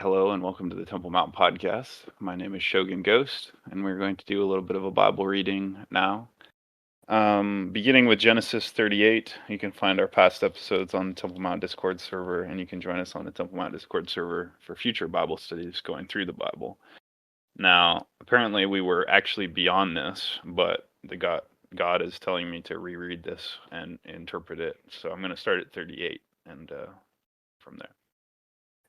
Hello and welcome to the Temple Mountain Podcast. My name is Shogun Ghost, and we're going to do a little bit of a Bible reading now. Beginning with Genesis 38, you can find our past episodes on the Temple Mount Discord server, and you can join us on the Temple Mount Discord server for future Bible studies going through the Bible. Now, apparently, we were actually beyond this, but God is telling me to reread this and interpret it. So I'm going to start at 38 and from there.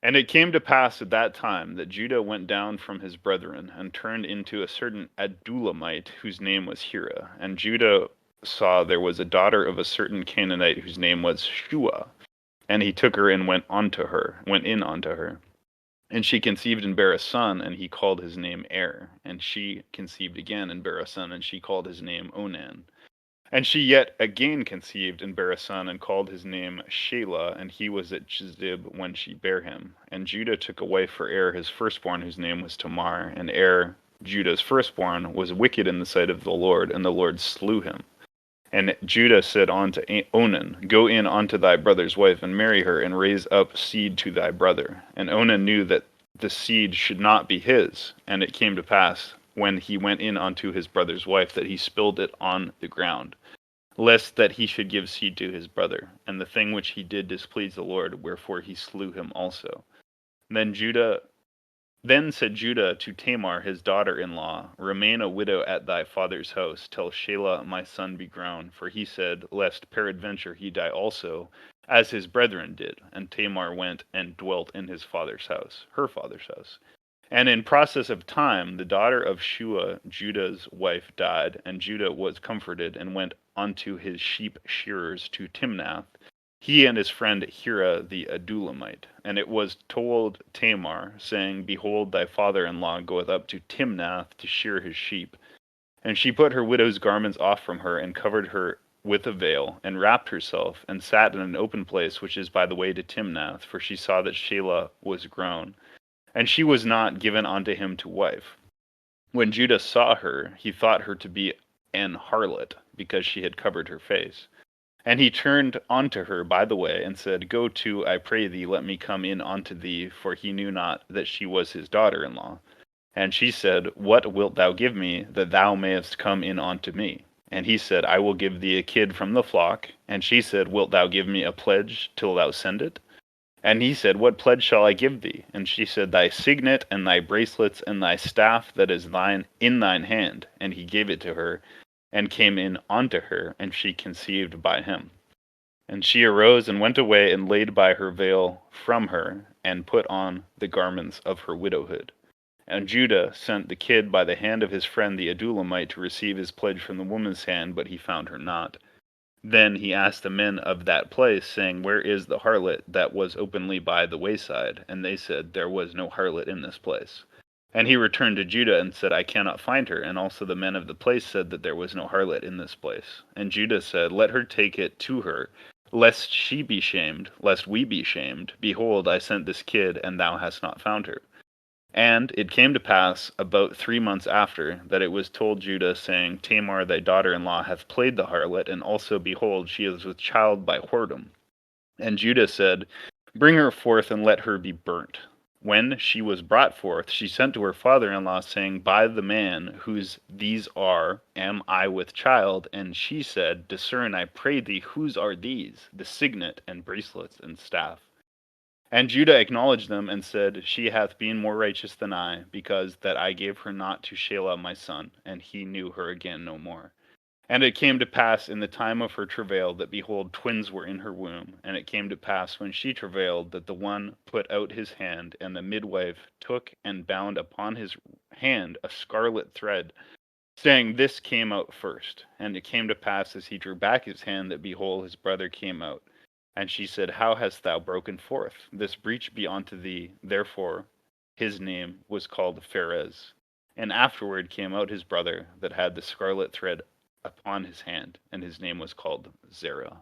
And it came to pass at that time that Judah went down from his brethren and turned into a certain Adullamite whose name was Hira. And Judah saw there was a daughter of a certain Canaanite whose name was Shua. And he took her and went in unto her. And she conceived and bare a son, and he called his name Er. And she conceived again and bare a son, and she called his name Onan. And she yet again conceived and bare a son, and called his name Shelah, and he was at Chizib when she bare him. And Judah took a wife for Er his firstborn, whose name was Tamar. And Er, Judah's firstborn, was wicked in the sight of the Lord, and the Lord slew him. And Judah said unto Onan, Go in unto thy brother's wife, and marry her, and raise up seed to thy brother. And Onan knew that the seed should not be his. And it came to pass, when he went in unto his brother's wife, that he spilled it on the ground, lest that he should give seed to his brother. And the thing which he did displeased the Lord, wherefore he slew him also. Then said Judah to Tamar his daughter-in-law, Remain a widow at thy father's house, till Shelah my son be grown. For he said, Lest peradventure he die also, as his brethren did. And Tamar went and dwelt in his father's house, her father's house. And in process of time, the daughter of Shua, Judah's wife, died, and Judah was comforted, and went unto his sheep shearers to Timnath, he and his friend Hira the Adullamite. And it was told Tamar, saying, Behold, thy father-in-law goeth up to Timnath to shear his sheep. And she put her widow's garments off from her, and covered her with a veil, and wrapped herself, and sat in an open place which is by the way to Timnath, for she saw that Shelah was grown. And she was not given unto him to wife. When Judah saw her, he thought her to be an harlot, because she had covered her face. And he turned unto her by the way, and said, Go to, I pray thee, let me come in unto thee, for he knew not that she was his daughter-in-law. And she said, What wilt thou give me, that thou mayest come in unto me? And he said, I will give thee a kid from the flock. And she said, Wilt thou give me a pledge till thou send it? And he said, What pledge shall I give thee? And she said, Thy signet, and thy bracelets, and thy staff that is thine in thine hand. And he gave it to her, and came in unto her, and she conceived by him. And she arose and went away, and laid by her veil from her, and put on the garments of her widowhood. And Judah sent the kid by the hand of his friend the Adullamite to receive his pledge from the woman's hand, but he found her not. Then he asked the men of that place, saying, Where is the harlot that was openly by the wayside? And they said, There was no harlot in this place. And he returned to Judah and said, I cannot find her. And also the men of the place said that there was no harlot in this place. And Judah said, Let her take it to her, lest she be shamed, lest we be shamed. Behold, I sent this kid, and thou hast not found her. And it came to pass about 3 months after, that it was told Judah, saying, Tamar thy daughter-in-law hath played the harlot, and also, behold, she is with child by whoredom. And Judah said, Bring her forth, and let her be burnt. When she was brought forth, she sent to her father-in-law, saying, By the man whose these are, am I with child? And she said, Discern, I pray thee, whose are these, the signet, and bracelets, and staff? And Judah acknowledged them, and said, She hath been more righteous than I, because that I gave her not to Shelah my son, and he knew her again no more. And it came to pass in the time of her travail that, behold, twins were in her womb. And it came to pass when she travailed that the one put out his hand, and the midwife took and bound upon his hand a scarlet thread, saying, This came out first. And it came to pass as he drew back his hand that, behold, his brother came out. And she said, How hast thou broken forth? This breach be unto thee. Therefore his name was called Pharez. And afterward came out his brother that had the scarlet thread upon his hand, and his name was called Zerah.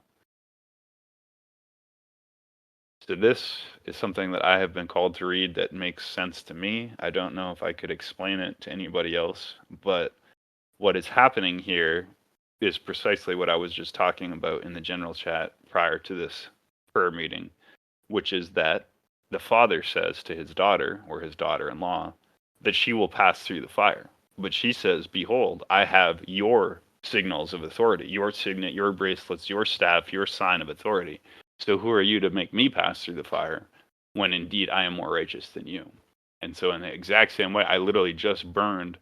So this is something that I have been called to read that makes sense to me. I don't know if I could explain it to anybody else, but what is happening here is precisely what I was just talking about in the general chat prior to this prayer meeting, which is that The father says to his daughter, or his daughter-in-law, that she will pass through the fire. But she says, "Behold, I have your signals of authority, your signet, your bracelets, your staff, your sign of authority. So who are you to make me pass through the fire when indeed I am more righteous than you?" And so, in the exact same way, I literally just burned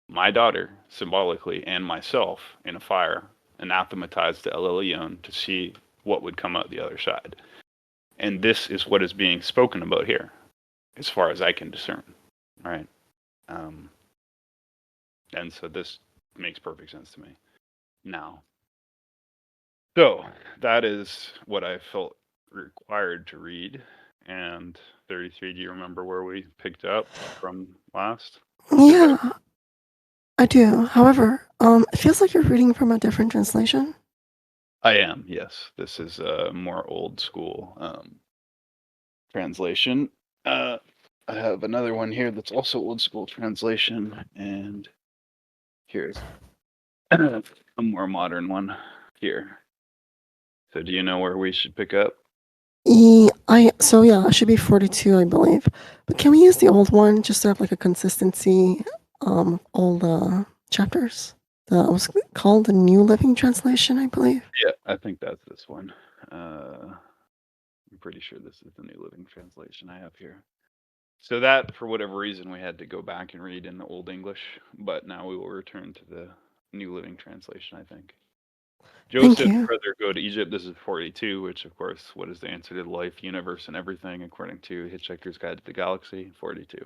my daughter symbolically and myself in a fire, anathematized to El Elyon to see what would come out the other side. And this is what is being spoken about here, as far as I can discern. Right? Um, and so this makes perfect sense to me now. So that is what I felt required to read. And 33, do you remember where we picked up from last? Yeah, I do. However, it feels like you're reading from a different translation. I am, yes. This is a more old school translation. I have another one here that's also old school translation, and here's a more modern one here. So do you know where we should pick up? So yeah, it should be 42, I believe. But can we use the old one just to have like a consistency, all the chapters? It was called the New Living Translation, I believe. Yeah, I think that's this one. I'm pretty sure this is the New Living Translation I have here. So that, for whatever reason, we had to go back and read in the Old English, but now we will return to the New Living Translation, I think. Thank Joseph's you. brother go to Egypt. This is 42, which, of course, what is the answer to life, universe, and everything, according to Hitchhiker's Guide to the Galaxy? 42.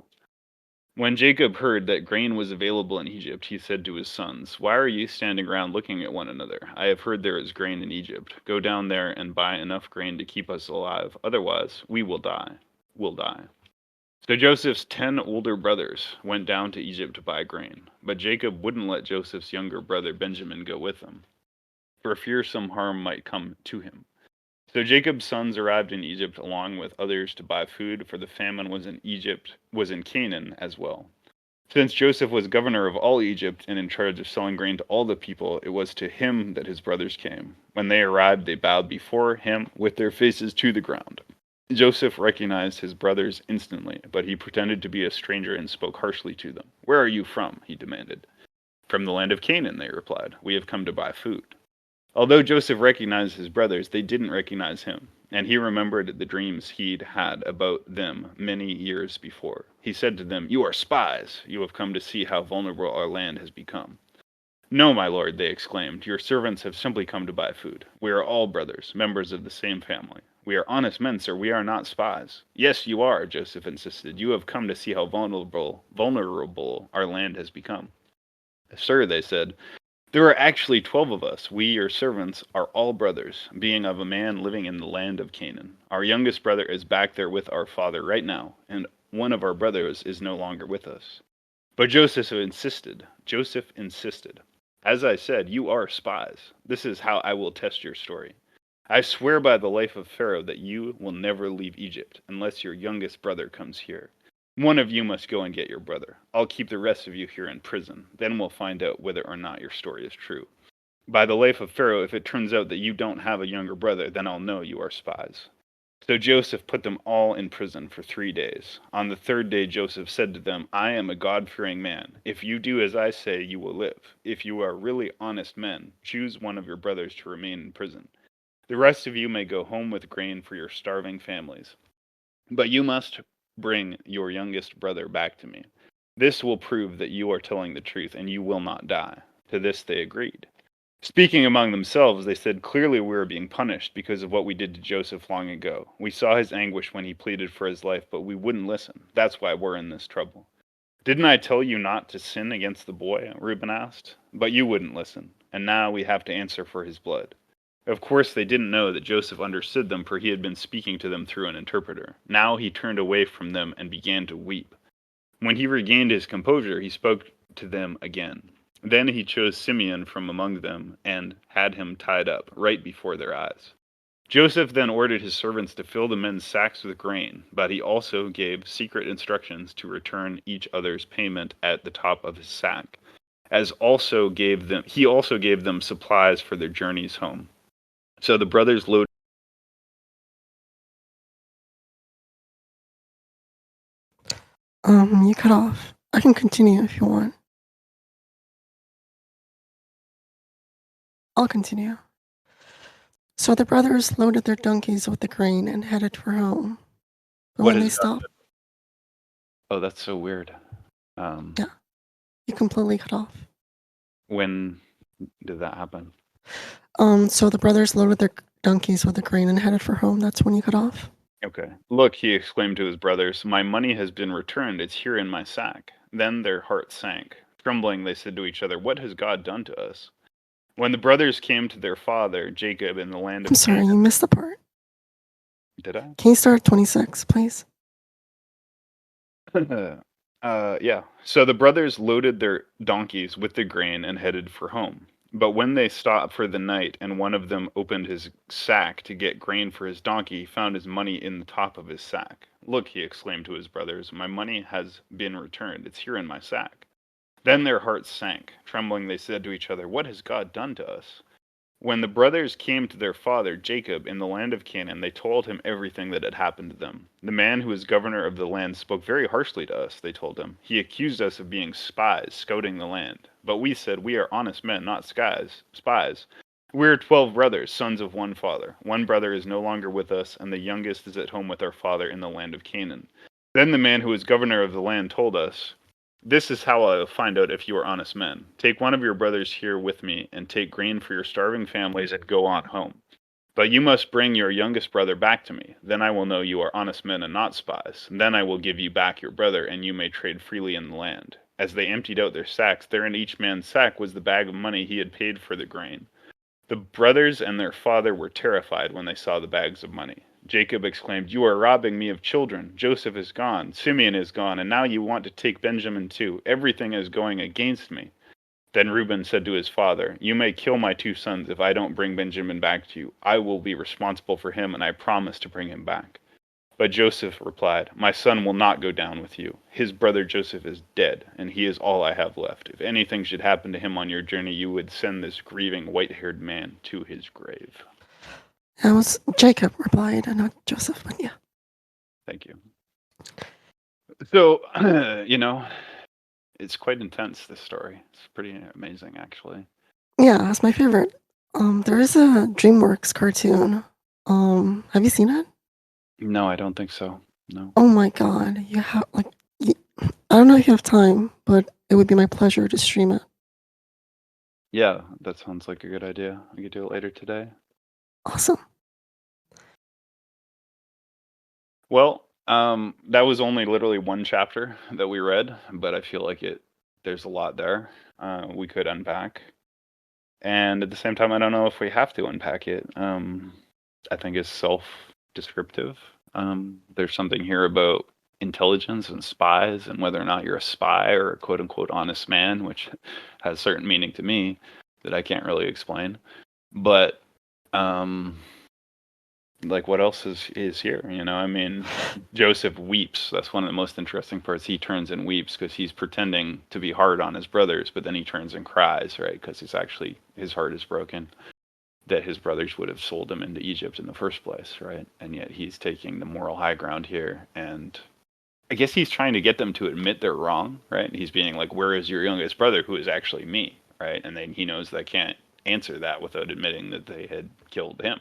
When Jacob heard that grain was available in Egypt, he said to his sons, "Why are you standing around looking at one another? I have heard there is grain in Egypt. Go down there and buy enough grain to keep us alive. Otherwise, we will die. We'll die." So Joseph's 10 older brothers went down to Egypt to buy grain, but Jacob wouldn't let Joseph's younger brother Benjamin go with them, for fear some harm might come to him. So Jacob's sons arrived in Egypt along with others to buy food, for the famine was in Canaan as well. Since Joseph was governor of all Egypt and in charge of selling grain to all the people, it was to him that his brothers came. When they arrived, they bowed before him with their faces to the ground. Joseph recognized his brothers instantly, but he pretended to be a stranger and spoke harshly to them. "Where are you from?" he demanded. "From the land of Canaan," they replied. "We have come to buy food." Although Joseph recognized his brothers, they didn't recognize him, and he remembered the dreams he'd had about them many years before. He said to them, "You are spies. You have come to see how vulnerable our land has become." "No, my lord," they exclaimed. "Your servants have simply come to buy food. We are all brothers, members of the same family. We are honest men, sir. We are not spies." "Yes, you are," Joseph insisted. "You have come to see how vulnerable our land has become." "Sir," they said, "there are actually 12 of us. We, your servants, are all brothers, being of a man living in the land of Canaan. Our youngest brother is back there with our father right now, and one of our brothers is no longer with us." But Joseph insisted. "As I said, you are spies. This is how I will test your story. I swear by the life of Pharaoh that you will never leave Egypt unless your youngest brother comes here. One of you must go and get your brother. I'll keep the rest of you here in prison. Then we'll find out whether or not your story is true. By the life of Pharaoh, if it turns out that you don't have a younger brother, then I'll know you are spies." So Joseph put them all in prison for 3 days. On the third day, Joseph said to them, "I am a God-fearing man. If you do as I say, you will live. If you are really honest men, choose one of your brothers to remain in prison. The rest of you may go home with grain for your starving families. But you must bring your youngest brother back to me. This will prove that you are telling the truth, and you will not die." To this they agreed. Speaking among themselves, they said, "Clearly we are being punished because of what we did to Joseph long ago. We saw his anguish when he pleaded for his life, but we wouldn't listen. That's why we're in this trouble." "Didn't I tell you not to sin against the boy?" Reuben asked. "But you wouldn't listen, and now we have to answer for his blood." Of course, they didn't know that Joseph understood them, for he had been speaking to them through an interpreter. Now he turned away from them and began to weep. When he regained his composure, he spoke to them again. Then he chose Simeon from among them and had him tied up right before their eyes. Joseph then ordered his servants to fill the men's sacks with grain, but he also gave secret instructions to return each other's payment at the top of his sack, he also gave them supplies for their journeys home. So the brothers loaded You cut off. I can continue if you want. I'll continue. So the brothers loaded their donkeys with the grain and headed for home. But What when is they God? stopped, Oh, that's so weird. Um, yeah, you completely cut off. when did that happen? So the brothers loaded their donkeys with the grain and headed for home. That's when you cut off. Okay. Look, he exclaimed to his brothers, my money has been returned. It's here in my sack. Then their hearts sank. Trembling, they said to each other, what has God done to us? When the brothers came to their father, Jacob, in the land I'm of sorry, you missed the part. Did I? Can you start at 26, please? Yeah. So the brothers loaded their donkeys with the grain and headed for home. But when they stopped for the night and one of them opened his sack to get grain for his donkey, he found his money in the top of his sack. Look, he exclaimed to his brothers, my money has been returned. It's here in my sack. Then their hearts sank. Trembling, they said to each other, what has God done to us? When the brothers came to their father, Jacob, in the land of Canaan, they told him everything that had happened to them. The man who was governor of the land spoke very harshly to us, they told him. He accused us of being spies, scouting the land. But we said, we are honest men, not spies. We are 12 brothers, sons of one father. One brother is no longer with us, and the youngest is at home with our father in the land of Canaan. Then the man who was governor of the land told us, this is how I will find out if you are honest men. Take one of your brothers here with me, and take grain for your starving families, and go on home. But you must bring your youngest brother back to me. Then I will know you are honest men and not spies. Then I will give you back your brother, and you may trade freely in the land. As they emptied out their sacks, there in each man's sack was the bag of money he had paid for the grain. The brothers and their father were terrified when they saw the bags of money. Jacob exclaimed, you are robbing me of children. Joseph is gone, Simeon is gone, and now you want to take Benjamin too. Everything is going against me. Then Reuben said to his father, you may kill my 2 sons if I don't bring Benjamin back to you. I will be responsible for him, and I promise to bring him back. But Joseph replied, my son will not go down with you. His brother Joseph is dead, and he is all I have left. If anything should happen to him on your journey, you would send this grieving white-haired man to his grave. That was Jacob replied, and not Joseph, but yeah. Thank you. So, it's quite intense, this story. It's pretty amazing, actually. Yeah, that's my favorite. There is a DreamWorks cartoon. Have you seen it? No, I don't think so. No. Oh my god, you have I don't know if you have time, but it would be my pleasure to stream it. Yeah, that sounds like a good idea. We could do it later today. Awesome. Well, that was only literally one chapter that we read, but I feel like there's a lot there we could unpack. And at the same time, I don't know if we have to unpack it. I think it's self-descriptive. There's something here about intelligence and spies and whether or not you're a spy or a quote-unquote honest man, which has certain meaning to me that I can't really explain. But like, what else is here? I mean, Joseph weeps. That's one of the most interesting parts. He turns and weeps because he's pretending to be hard on his brothers, but then he turns and cries, right? Because his heart is broken that his brothers would have sold him into Egypt in the first place, right? And yet he's taking the moral high ground here, and I guess he's trying to get them to admit they're wrong, right? He's being like, where is your youngest brother, who is actually me, right? And then he knows they can't answer that without admitting that they had killed him.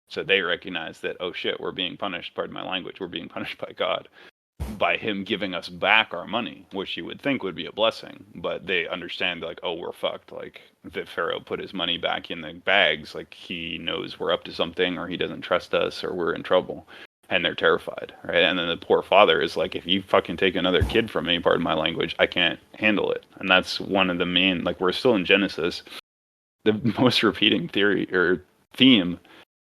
So they recognize that, oh shit, we're being punished, pardon my language, we're being punished by God by him giving us back our money, which you would think would be a blessing. But they understand, like, oh, we're fucked. Like, that Pharaoh put his money back in the bags, like, he knows we're up to something, or he doesn't trust us, or we're in trouble. And they're terrified, right? And then the poor father is like, if you fucking take another kid from me, pardon my language, I can't handle it. And that's one of the main, like, we're still in Genesis. The most repeating theory or theme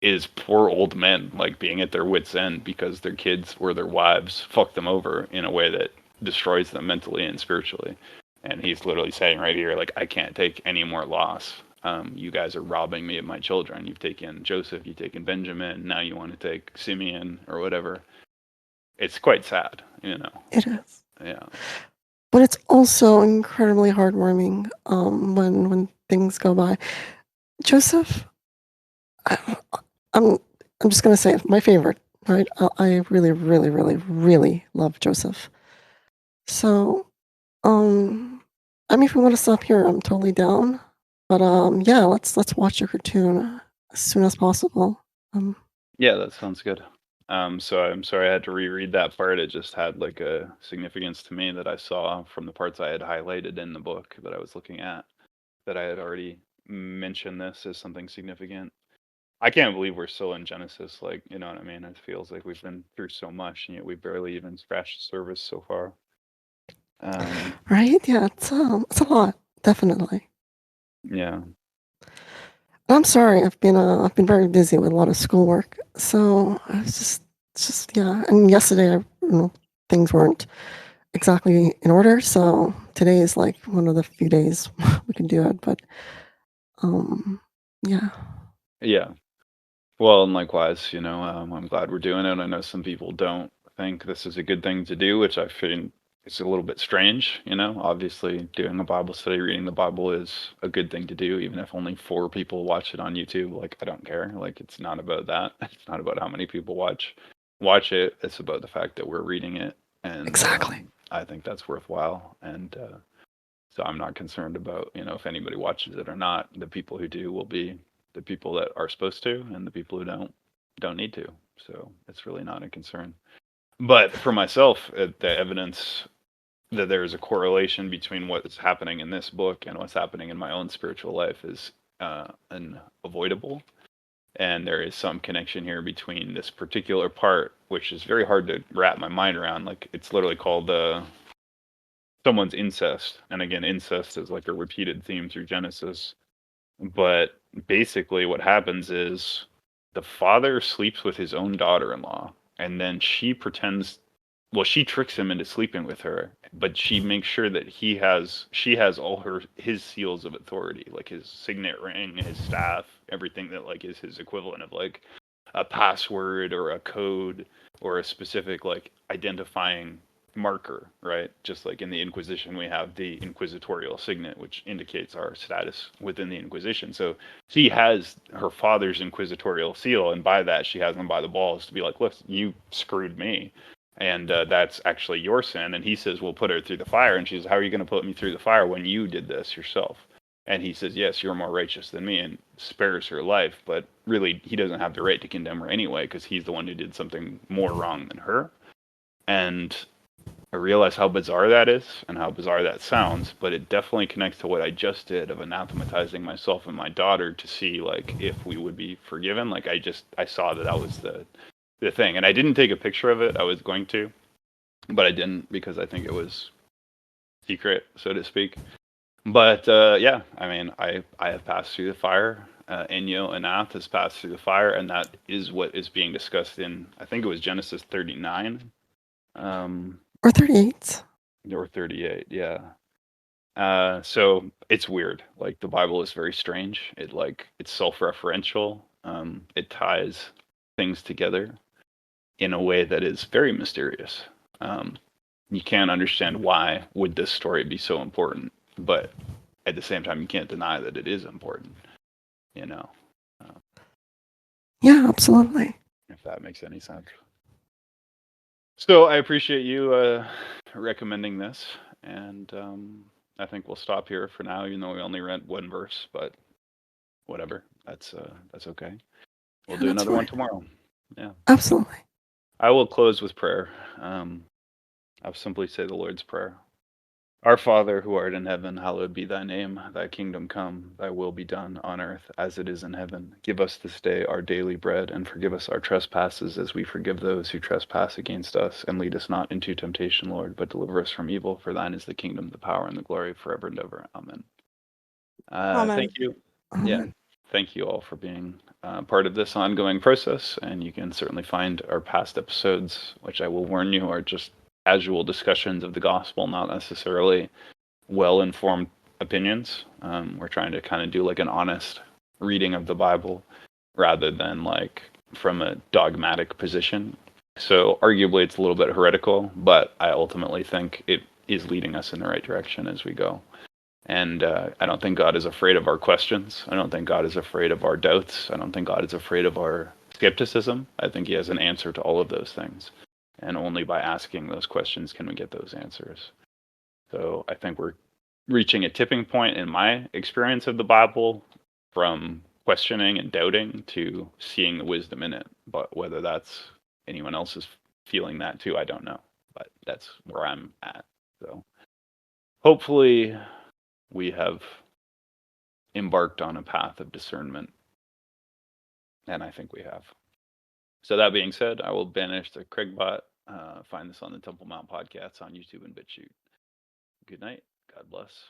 is poor old men, like, being at their wits' end because their kids or their wives fuck them over in a way that destroys them mentally and spiritually. And he's literally saying right here, like, I can't take any more loss. You guys are robbing me of my children. You've taken Joseph, you've taken Benjamin, now you want to take Simeon or whatever. It's quite sad, It is. Yeah. But it's also incredibly heartwarming when things go by. Joseph, I'm just gonna say it, my favorite, right? I really, really, really, really love Joseph. So, um, I mean, if we want to stop here, I'm totally down. But yeah, let's watch the cartoon as soon as possible. Um, Yeah, that sounds good. So I'm sorry I had to reread that part. It just had like a significance to me that I saw from the parts I had highlighted in the book that I was looking at, that I had already mentioned this as something significant. I can't believe we're still in Genesis, like, you know what I mean? It feels like we've been through so much and yet we barely even scratched the surface so far. Um, right? Yeah, it's a lot, definitely. yeah. I'm sorry, I've been very busy with a lot of schoolwork, so I was it's just yeah. And yesterday, things weren't exactly in order, so today is like one of the few days we can do it. But um, yeah, Yeah. Well, and likewise, I'm glad we're doing it. I know some people don't think this is a good thing to do, which I think is a little bit strange. Obviously, doing a Bible study, reading the Bible is a good thing to do, even if only 4 people watch it on YouTube. Like, I don't care. Like, it's not about that. It's not about how many people watch it. It's about the fact that we're reading it, and exactly. I think that's worthwhile. And so I'm not concerned about, if anybody watches it or not. The people who do will be the people that are supposed to, and the people who don't need to. So it's really not a concern. But for myself, the evidence that there is a correlation between what is happening in this book and what's happening in my own spiritual life is unavoidable. And there is some connection here between this particular part, which is very hard to wrap my mind around. Like, it's literally called someone's incest. And again, incest is like a repeated theme through Genesis. But basically, what happens is the father sleeps with his own daughter in law, and then she pretends, well, she tricks him into sleeping with her, but she makes sure that she has all his seals of authority, like his signet ring, his staff, everything that like is his equivalent of like a password or a code or a specific like identifying marker, right? Just like in the Inquisition, we have the inquisitorial signet, which indicates our status within the Inquisition. So she has her father's inquisitorial seal, and by that, she has him by the balls to be like, look, you screwed me. And that's actually your sin. And he says, we'll put her through the fire. And she says, how are you going to put me through the fire when you did this yourself? And he says, yes, you're more righteous than me, and spares her life. But really, he doesn't have the right to condemn her anyway, because he's the one who did something more wrong than her. And I realize how bizarre that is and how bizarre that sounds, but it definitely connects to what I just did of anathematizing myself and my daughter to see like if we would be forgiven. Like I saw that was the thing, and I didn't take a picture of it. I was going to, but I didn't because I think it was secret, so to speak. But yeah, I mean, I have passed through the fire. Enyo Anath has passed through the fire, and that is what is being discussed in, I think it was Genesis 39. Or 38. Or 38, yeah. So it's weird. Like, the Bible is very strange. It's self-referential. It ties things together in a way that is very mysterious. You can't understand why would this story be so important, but at the same time, you can't deny that it is important. You know, uh, Yeah, absolutely. if that makes any sense. So I appreciate you recommending this, and I think we'll stop here for now, even though we only read one verse. But whatever, that's okay. We'll Yeah, do that's another one fine. tomorrow. Yeah, Absolutely. I will close with prayer. I'll simply say the Lord's Prayer. Our Father, who art in heaven, hallowed be thy name. Thy kingdom come, thy will be done on earth as it is in heaven. Give us this day our daily bread, and forgive us our trespasses as we forgive those who trespass against us. And lead us not into temptation, Lord, but deliver us from evil. For thine is the kingdom, the power, and the glory forever and ever. Amen. Thank Amen. you. Yeah. Um, Thank you all for being part of this ongoing process. And you can certainly find our past episodes, which I will warn you are just casual discussions of the gospel, not necessarily well-informed opinions. We're trying to kind of do like an honest reading of the Bible rather than like from a dogmatic position. So arguably it's a little bit heretical, but I ultimately think it is leading us in the right direction as we go. And I don't think God is afraid of our questions. I don't think God is afraid of our doubts. I don't think God is afraid of our skepticism. I think he has an answer to all of those things. And only by asking those questions can we get those answers. So I think we're reaching a tipping point in my experience of the Bible, from questioning and doubting to seeing the wisdom in it. But whether that's anyone else's feeling that too, I don't know. But that's where I'm at. So hopefully we have embarked on a path of discernment. And I think we have. So that being said, I will banish the Craigbot. Find this on the Temple Mount podcast on YouTube and BitChute. Good night. God bless.